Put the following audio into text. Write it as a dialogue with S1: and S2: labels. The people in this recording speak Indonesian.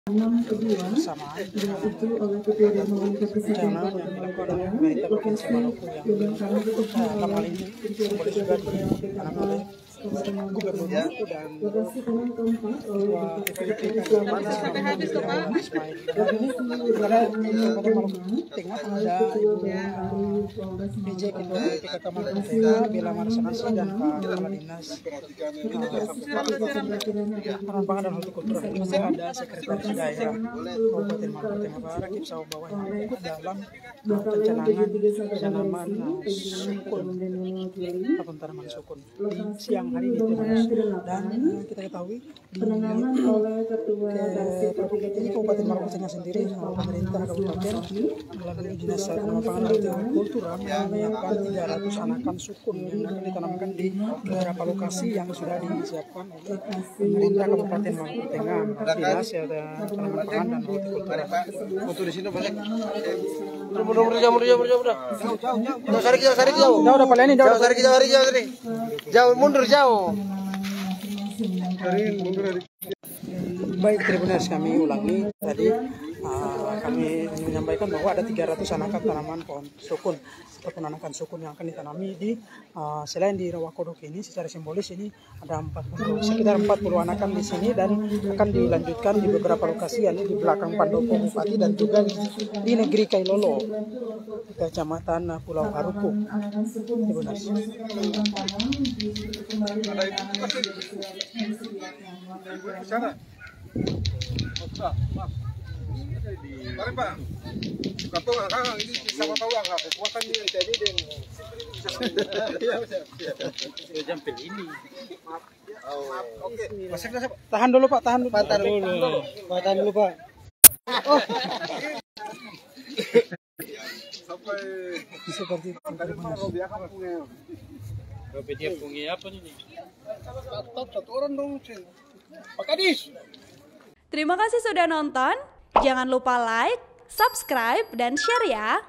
S1: Bersamaan itu oleh Ketua dan Komunikasi
S2: yang dilakukan oleh pemerintah Provinsi Maluku yang dalam hal ini boleh juga ditanam oleh Gubernur Maluku dan Ketua FPP Ismail. Kabupaten Maluku Tengah ada PJ Ketua PKK Maluku Tengah, Bella Marsanasi dan Pak Kepala Dinas Penerbangan dan Hortikultura. Juga ada Sekretaris Daerah Kabupaten Maluku Tengah Barat, Kipsau Bawah yang ikut dalam pencanangan tanaman sukun atau tanaman sukun di siang hari di Terus. Dan kita ketahui di Provinsi Kabupaten Maluku Tengah sendiri, pemerintah kabupaten melalui Dinas Penerbangan dan Hortikultura menyiapkan 300 anakan sukun yang akan ditanamkan di beberapa lokasi yang sudah disiapkan oleh pemerintah Kabupaten Maluku Tengah, Dinas Tanaman Pangan dan Hortikultura.
S3: Foto di sini banyak. Mundur jauh. Jauh.
S2: Udah paling ini jauh.
S3: Jauh mundur jauh.
S2: Baik, Tribuners, kami ulangi tadi kami menyampaikan bahwa ada 300 anakan tanaman pohon sukun ataupun anakan sukun yang akan ditanami di selain di Rawakodok ini. Secara simbolis ini ada sekitar 40 anakan di sini dan akan dilanjutkan di beberapa lokasi, yakni di belakang Pandopo Bupati dan juga di negeri Kailolo, Kecamatan Pulau Haruku. Tribuners.
S3: Mari Pak. Kantor ini sama tahu enggak kekuatan ini jadi deh. Jam ini. Maaf. Oke.
S2: Tahan dulu Pak, tahan dulu.
S3: Tahan dulu Pak. Oh. Sampai
S2: Seperti itu.
S4: Dia punya apa nih?
S3: Satu orang dong. Pak Kadis.
S5: Terima kasih sudah nonton. Jangan lupa like, subscribe, dan share ya.